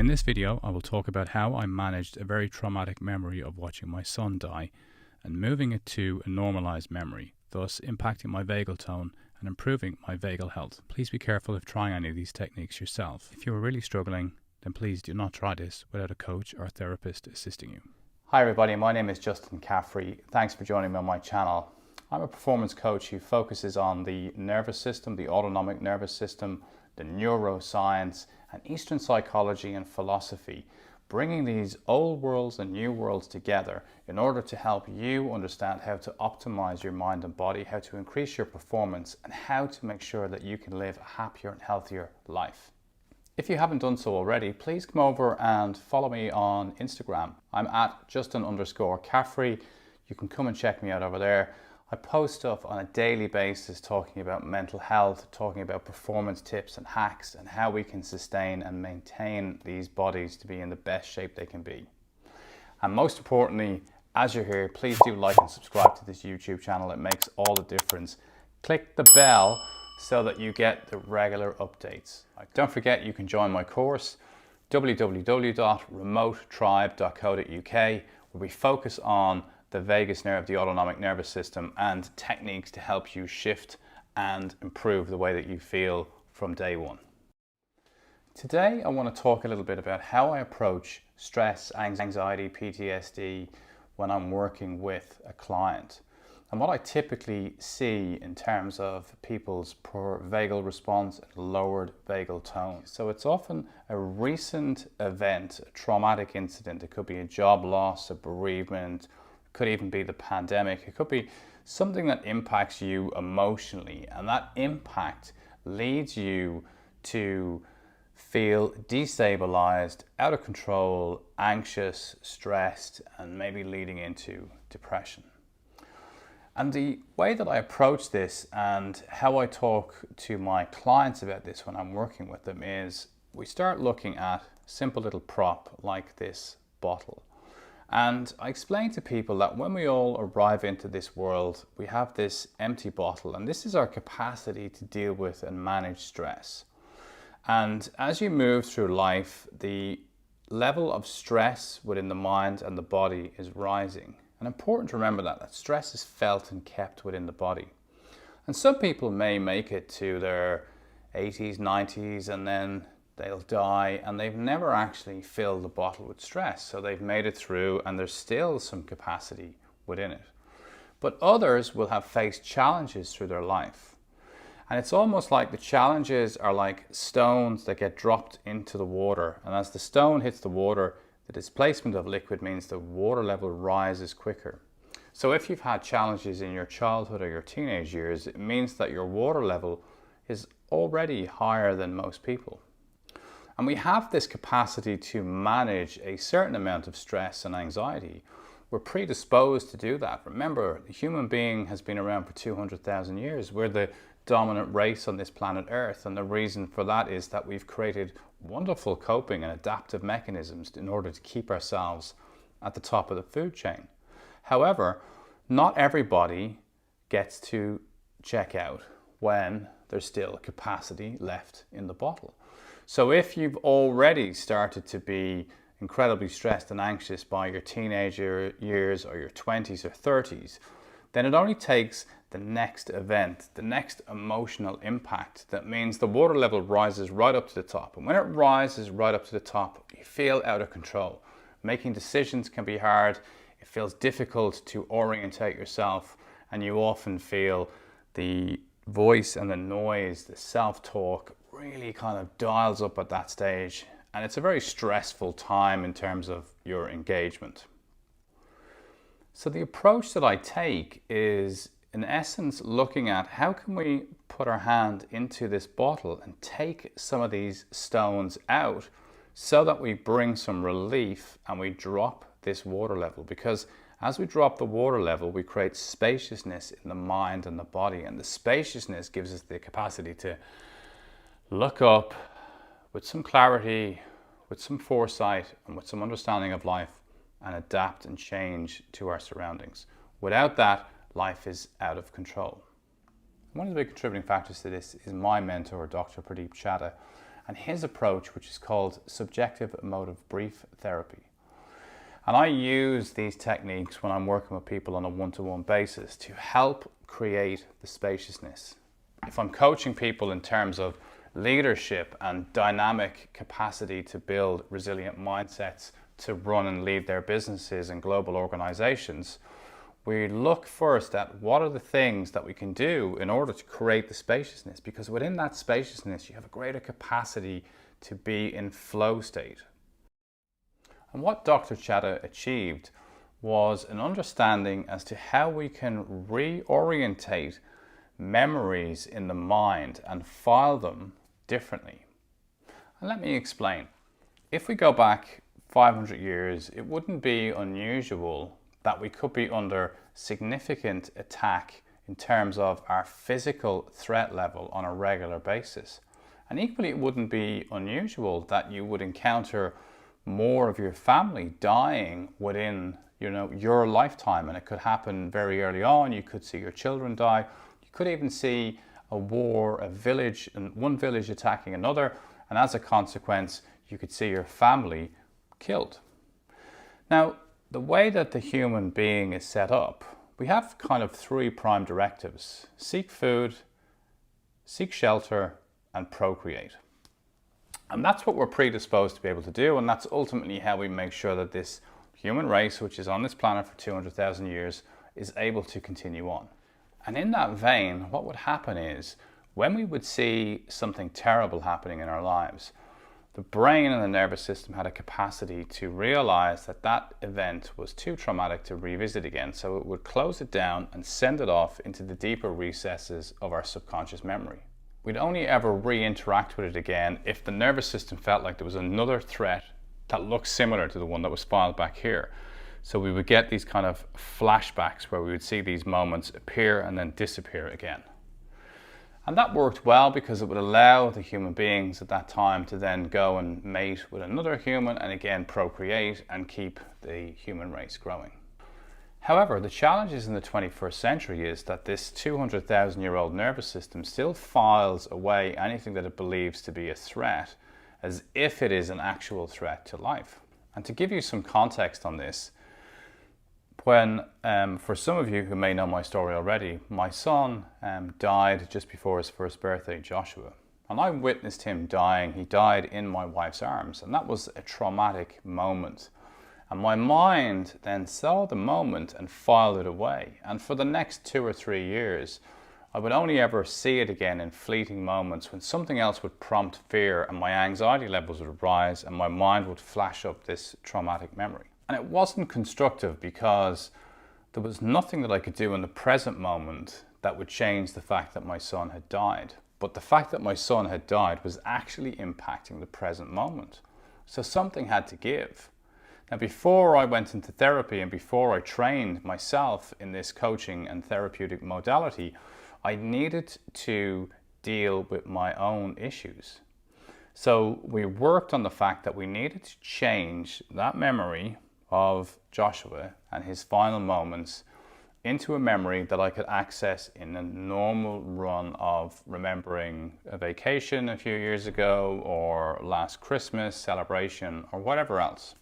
In this video, I will talk about how I managed a very traumatic memory of watching my son die and moving it to a normalized memory, thus impacting my vagal tone and improving my vagal health. Please be careful if trying any of these techniques yourself. If you are really struggling, then please do not try this without a coach or therapist assisting you. Hi everybody, my name is Justin Caffrey. Thanks for joining me on my channel. I'm a performance coach who focuses on the nervous system, the autonomic nervous system, the neuroscience, and Eastern psychology and philosophy, bringing these old worlds and new worlds together in order to help you understand how to optimize your mind and body, how to increase your performance, and how to make sure that you can live a happier and healthier life. If you haven't done so already, please come over and follow me on Instagram. I'm at Justin_Caffrey. You can come and check me out over there. I post stuff on a daily basis talking about mental health, talking about performance tips and hacks and how we can sustain and maintain these bodies to be in the best shape they can be. And most importantly, as you're here, please do like and subscribe to this YouTube channel. It makes all the difference. Click the bell so that you get the regular updates. Don't forget you can join my course, www.remotetribe.co.uk, where we focus on the vagus nerve, the autonomic nervous system, and techniques to help you shift and improve the way that you feel from day one. Today I want to talk a little bit about how I approach stress, anxiety, PTSD when I'm working with a client, and what I typically see in terms of people's poor vagal response and lowered vagal tone. So it's often a recent event, a traumatic incident. It could be a job loss, a bereavement, could even be the pandemic. It could be something that impacts you emotionally, and that impact leads you to feel destabilized, out of control, anxious, stressed, and maybe leading into depression. And the way that I approach this and how I talk to my clients about this when I'm working with them is we start looking at a simple little prop like this bottle. And I explain to people that when we all arrive into this world, we have this empty bottle, and this is our capacity to deal with and manage stress. And as you move through life, the level of stress within the mind and the body is rising. And important to remember that stress is felt and kept within the body. And some people may make it to their 80s, 90s, and then they'll die, and they've never actually filled the bottle with stress. So they've made it through and there's still some capacity within it. But others will have faced challenges through their life. And it's almost like the challenges are like stones that get dropped into the water. And as the stone hits the water, the displacement of liquid means the water level rises quicker. So if you've had challenges in your childhood or your teenage years, it means that your water level is already higher than most people. And we have this capacity to manage a certain amount of stress and anxiety. We're predisposed to do that. Remember, the human being has been around for 200,000 years. We're the dominant race on this planet Earth, and the reason for that is that we've created wonderful coping and adaptive mechanisms in order to keep ourselves at the top of the food chain. However, not everybody gets to check out when there's still capacity left in the bottle. So if you've already started to be incredibly stressed and anxious by your teenager years or your 20s or 30s, then it only takes the next event, the next emotional impact, that means the water level rises right up to the top. And when it rises right up to the top, you feel out of control. Making decisions can be hard. It feels difficult to orientate yourself, and you often feel the voice and the noise, the self-talk really kind of dials up at that stage. And it's a very stressful time in terms of your engagement. So the approach that I take is, in essence, looking at how can we put our hand into this bottle and take some of these stones out so that we bring some relief and we drop this water level. Because as we drop the water level, we create spaciousness in the mind and the body, and the spaciousness gives us the capacity to look up with some clarity, with some foresight, and with some understanding of life, and adapt and change to our surroundings. Without that, life is out of control. One of the big contributing factors to this is my mentor, Dr. Pradeep Chadha, and his approach, which is called subjective emotive brief therapy. And I use these techniques when I'm working with people on a one-to-one basis to help create the spaciousness. If I'm coaching people in terms of leadership and dynamic capacity to build resilient mindsets to run and lead their businesses and global organizations, we look first at what are the things that we can do in order to create the spaciousness, because within that spaciousness you have a greater capacity to be in flow state. And what Dr. Chadha achieved was an understanding as to how we can reorientate memories in the mind and file them differently. And let me explain. If we go back 500 years, it wouldn't be unusual that we could be under significant attack in terms of our physical threat level on a regular basis. And equally, it wouldn't be unusual that you would encounter more of your family dying within your lifetime, and it could happen very early on. You could see your children die. You could even see a war, a village, and one village attacking another, and as a consequence you could see your family killed. Now, the way that the human being is set up, we have kind of three prime directives: seek food, seek shelter, and procreate. And that's what we're predisposed to be able to do, and that's ultimately how we make sure that this human race, which is on this planet for 200,000 years, is able to continue on. And in that vein, what would happen is, when we would see something terrible happening in our lives, the brain and the nervous system had a capacity to realize that that event was too traumatic to revisit again, so it would close it down and send it off into the deeper recesses of our subconscious memory. We'd only ever re-interact with it again if the nervous system felt like there was another threat that looked similar to the one that was filed back here. So we would get these kind of flashbacks where we would see these moments appear and then disappear again. And that worked well because it would allow the human beings at that time to then go and mate with another human and again procreate and keep the human race growing. However, the challenges in the 21st century is that this 200,000-year-old nervous system still files away anything that it believes to be a threat as if it is an actual threat to life. And to give you some context on this, when, for some of you who may know my story already, my son died just before his first birthday, Joshua. And I witnessed him dying. He died in my wife's arms, and that was a traumatic moment. And my mind then saw the moment and filed it away. And for the next 2 or 3 years, I would only ever see it again in fleeting moments when something else would prompt fear and my anxiety levels would rise and my mind would flash up this traumatic memory. And it wasn't constructive because there was nothing that I could do in the present moment that would change the fact that my son had died. But the fact that my son had died was actually impacting the present moment. So something had to give. Now, before I went into therapy and before I trained myself in this coaching and therapeutic modality, I needed to deal with my own issues. So we worked on the fact that we needed to change that memory of Joshua and his final moments into a memory that I could access in a normal run of remembering a vacation a few years ago or last Christmas celebration or whatever else.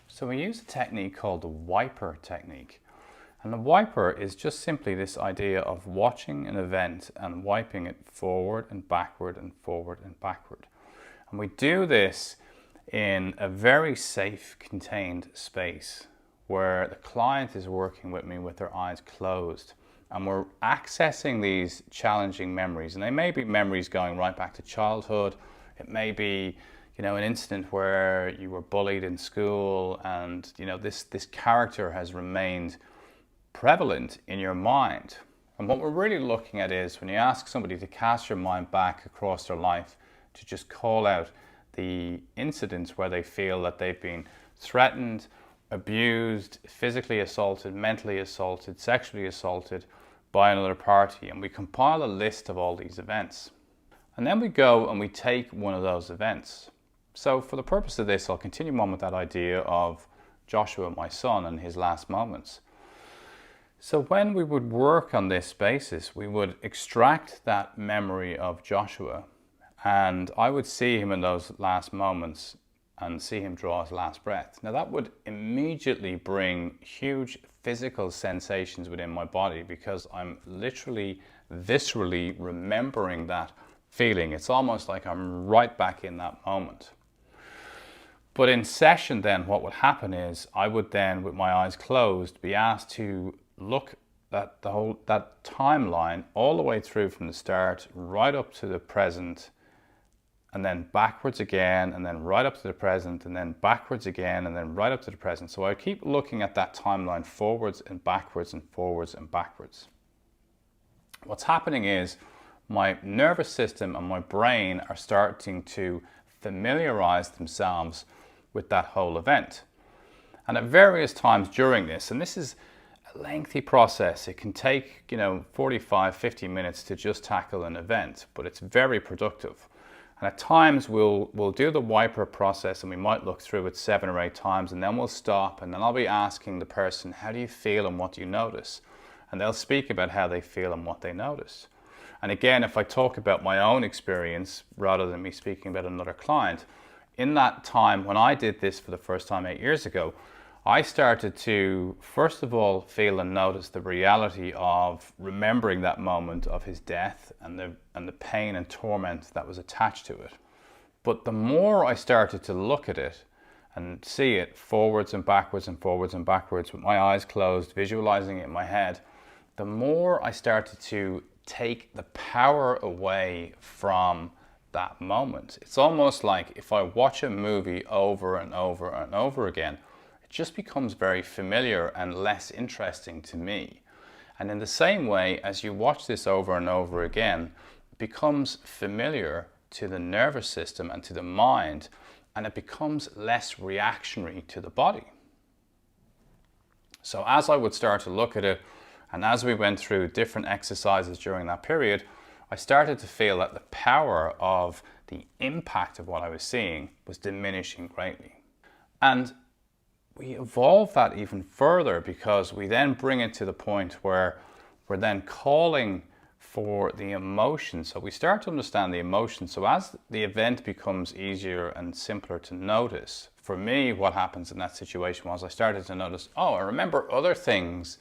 So we use a technique called the wiper technique. And the wiper is just simply this idea of watching an event and wiping it forward and backward and forward and backward. And we do this in a very safe, contained space where the client is working with me with their eyes closed. And we're accessing these challenging memories. And they may be memories going right back to childhood. It may be an incident where you were bullied in school and, this character has remained prevalent in your mind. And what we're really looking at is when you ask somebody to cast your mind back across their life to just call out the incidents where they feel that they've been threatened, abused, physically assaulted, mentally assaulted, sexually assaulted by another party. And we compile a list of all these events. And then we go and we take one of those events. So for the purpose of this, I'll continue on with that idea of Joshua, my son, and his last moments. So when we would work on this basis, we would extract that memory of Joshua And I would see him in those last moments and see him draw his last breath. Now that would immediately bring huge physical sensations within my body, because I'm literally, viscerally remembering that feeling. It's almost like I'm right back in that moment. But in session then, what would happen is I would then, with my eyes closed, be asked to look at that timeline all the way through from the start right up to the present, and then backwards again, and then right up to the present, and then backwards again, and then right up to the present. So I keep looking at that timeline forwards and backwards and forwards and backwards. What's happening is my nervous system and my brain are starting to familiarize themselves with that whole event. And at various times during this, and this is a lengthy process, it can take 45, 50 minutes to just tackle an event, but it's very productive. And at times we'll do the wiper process, and we might look through it 7 or 8 times, and then we'll stop, and then I'll be asking the person, how do you feel and what do you notice? And they'll speak about how they feel and what they notice. And again, if I talk about my own experience rather than me speaking about another client, in that time when I did this for the first time 8 years ago, I started to, first of all, feel and notice the reality of remembering that moment of his death and the pain and torment that was attached to it. But the more I started to look at it and see it forwards and backwards and forwards and backwards with my eyes closed, visualizing it in my head, the more I started to take the power away from that moment. It's almost like if I watch a movie over and over and over again, it just becomes very familiar and less interesting to me. And in the same way, as you watch this over and over again, it becomes familiar to the nervous system and to the mind, and it becomes less reactionary to the body. So as I would start to look at it, and as we went through different exercises during that period, I started to feel that the power of the impact of what I was seeing was diminishing greatly. And we evolve that even further, because we then bring it to the point where we're then calling for the emotion. So we start to understand the emotion. So as the event becomes easier and simpler to notice, for me, what happens in that situation was I started to notice, oh, I remember other things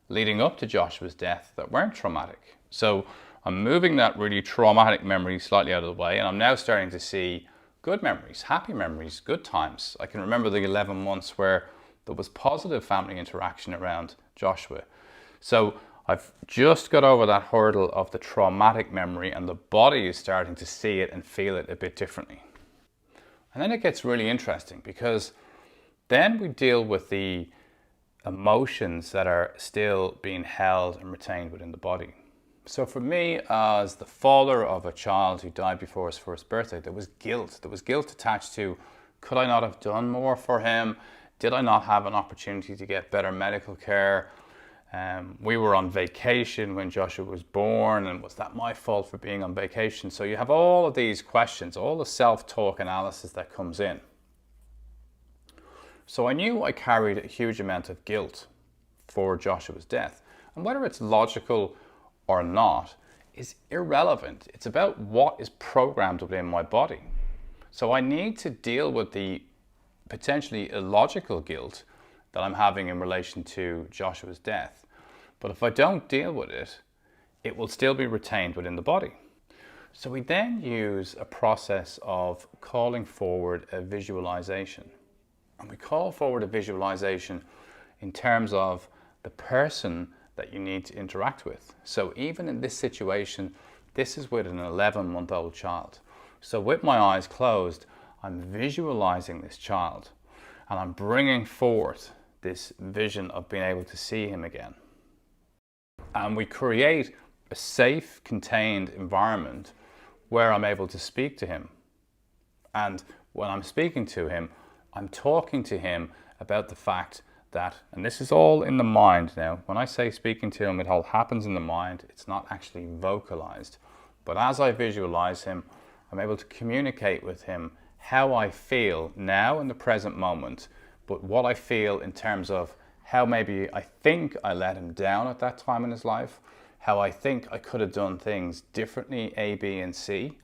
leading up to Joshua's death that weren't traumatic. So I'm moving that really traumatic memory slightly out of the way, and I'm now starting to see good memories, happy memories, good times. I can remember the 11 months where there was positive family interaction around Joshua. So I've just got over that hurdle of the traumatic memory, and the body is starting to see it and feel it a bit differently. And then it gets really interesting, because then we deal with the emotions that are still being held and retained within the body. So for me, as the father of a child who died before his first birthday, there was guilt. There was guilt attached to, could I not have done more for him? Did I not have an opportunity to get better medical care? We were on vacation when Joshua was born, and was that my fault for being on vacation? So you have all of these questions, all the self-talk analysis that comes in. So I knew I carried a huge amount of guilt for Joshua's death. And whether it's logical or not is irrelevant. It's about what is programmed within my body. So I need to deal with the potentially illogical guilt that I'm having in relation to Joshua's death. But if I don't deal with it, it will still be retained within the body. So we then use a process of calling forward a visualization. And we call forward a visualization in terms of the person that you need to interact with. So even in this situation, this is with an 11-month-old child. So with my eyes closed, I'm visualizing this child, and I'm bringing forth this vision of being able to see him again. And we create a safe, contained environment where I'm able to speak to him. And when I'm speaking to him, I'm talking to him about the fact that, and this is all in the mind now, when I say speaking to him, it all happens in the mind, it's not actually vocalized. But as I visualize him, I'm able to communicate with him how I feel now in the present moment, but what I feel in terms of how maybe I think I let him down at that time in his life, how I think I could have done things differently, A, B, and C,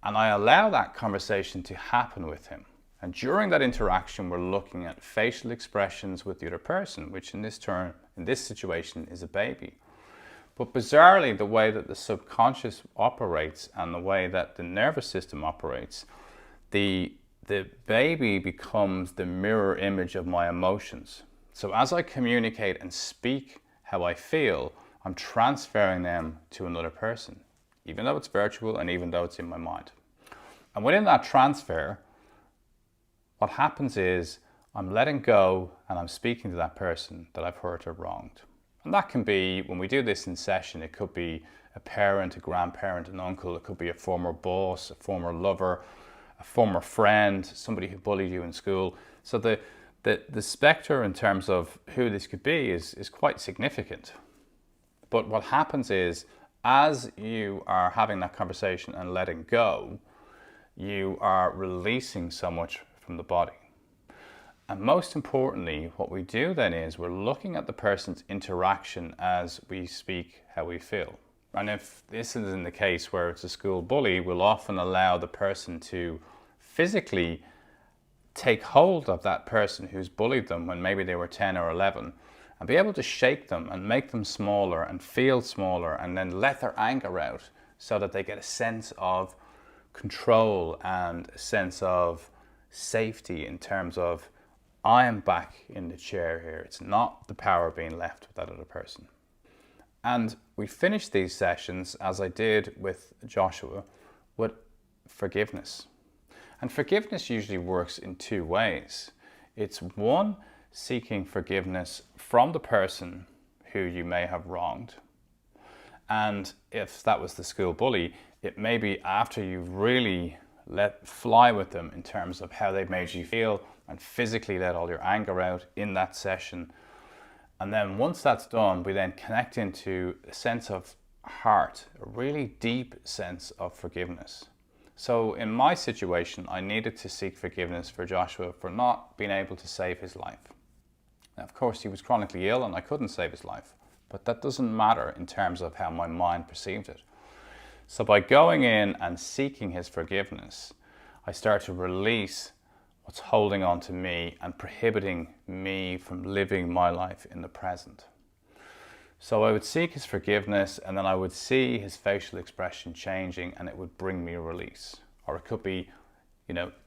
And I allow that conversation to happen with him. And during that interaction, we're looking at facial expressions with the other person, which in this situation is a baby. But bizarrely, the way that the subconscious operates and the way that the nervous system operates, the baby becomes the mirror image of my emotions. So as I communicate and speak how I feel, I'm transferring them to another person, even though it's virtual and even though it's in my mind. And within that transfer, what happens is I'm letting go and I'm speaking to that person that I've hurt or wronged. And that can be, when we do this in session, it could be a parent, a grandparent, an uncle, it could be a former boss, a former lover, a former friend, somebody who bullied you in school. So the spectre in terms of who this could be is quite significant. But what happens is, as you are having that conversation and letting go, you are releasing so much from the body. And most importantly, what we do then is we're looking at the person's interaction as we speak how we feel. And if this is in the case where it's a school bully, we'll often allow the person to physically take hold of that person who's bullied them when maybe they were 10 or 11 and be able to shake them and make them smaller and feel smaller and then let their anger out so that they get a sense of control and a sense of safety in terms of, I am back in the chair here. It's not the power being left with that other person. And we finish these sessions, as I did with Joshua, with forgiveness. And forgiveness usually works in two ways. It's one, seeking forgiveness from the person who you may have wronged. And if that was the school bully, it may be after you've really let fly with them in terms of how they've made you feel and physically let all your anger out in that session. And then once that's done, we then connect into a sense of heart, a really deep sense of forgiveness. So in my situation, I needed to seek forgiveness for Joshua for not being able to save his life. Now, of course, he was chronically ill and I couldn't save his life, but that doesn't matter in terms of how my mind perceived it. So by going in and seeking his forgiveness, I start to release what's holding on to me and prohibiting me from living my life in the present. So I would seek his forgiveness and then I would see his facial expression changing and it would bring me a release. Or it could be,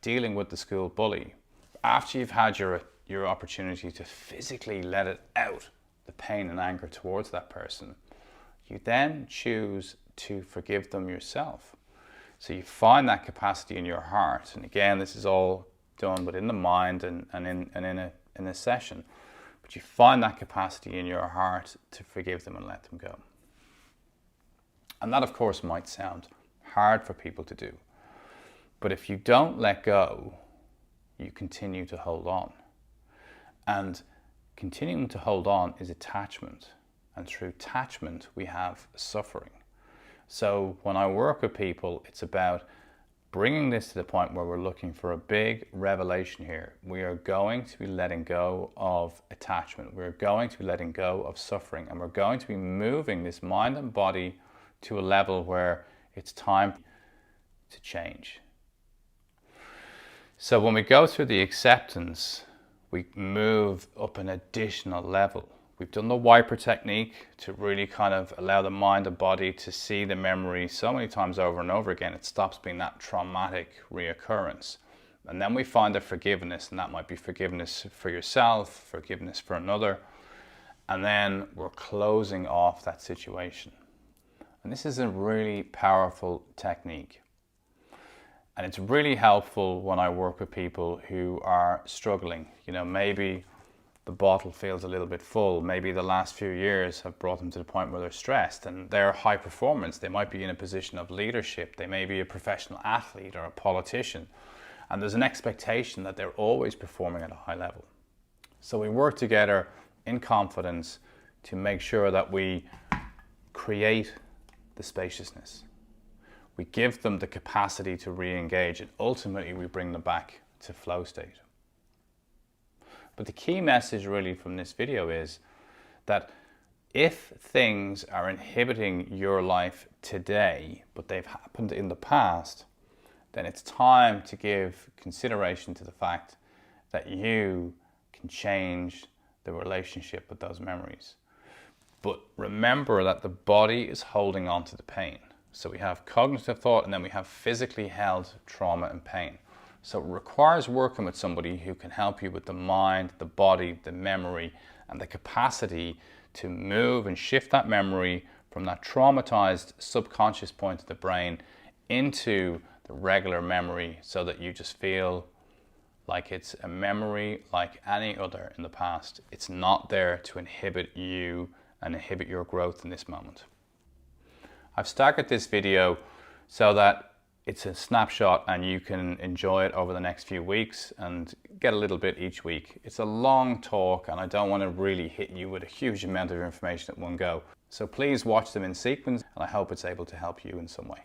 dealing with the school bully. After you've had your opportunity to physically let it out, the pain and anger towards that person, you then choose to forgive them yourself. So you find that capacity in your heart. And again, this is all done within the mind and in a session. But you find that capacity in your heart to forgive them and let them go. And that, of course, might sound hard for people to do. But if you don't let go, you continue to hold on. And continuing to hold on is attachment. And through attachment, we have suffering. So when I work with people, it's about bringing this to the point where we're looking for a big revelation here. We are going to be letting go of attachment. We're going to be letting go of suffering. And we're going to be moving this mind and body to a level where it's time to change. So when we go through the acceptance, we move up an additional level. We've done the wiper technique to really kind of allow the mind and body to see the memory so many times over and over again, it stops being that traumatic reoccurrence. And then we find the forgiveness, and that might be forgiveness for yourself, forgiveness for another. And then we're closing off that situation. And this is a really powerful technique. And it's really helpful when I work with people who are struggling. Maybe the bottle feels a little bit full. Maybe the last few years have brought them to the point where they're stressed and they're high performance. They might be in a position of leadership. They may be a professional athlete or a politician. And there's an expectation that they're always performing at a high level. So we work together in confidence to make sure that we create the spaciousness. We give them the capacity to re-engage, and ultimately we bring them back to flow state. But the key message really from this video is that if things are inhibiting your life today, but they've happened in the past, then it's time to give consideration to the fact that you can change the relationship with those memories. But remember that the body is holding on to the pain. So we have cognitive thought, and then we have physically held trauma and pain. So it requires working with somebody who can help you with the mind, the body, the memory, and the capacity to move and shift that memory from that traumatized subconscious point of the brain into the regular memory, so that you just feel like it's a memory like any other in the past. It's not there to inhibit you and inhibit your growth in this moment. I've staggered this video so that it's a snapshot and you can enjoy it over the next few weeks and get a little bit each week. It's a long talk and I don't want to really hit you with a huge amount of information at one go. So please watch them in sequence, and I hope it's able to help you in some way.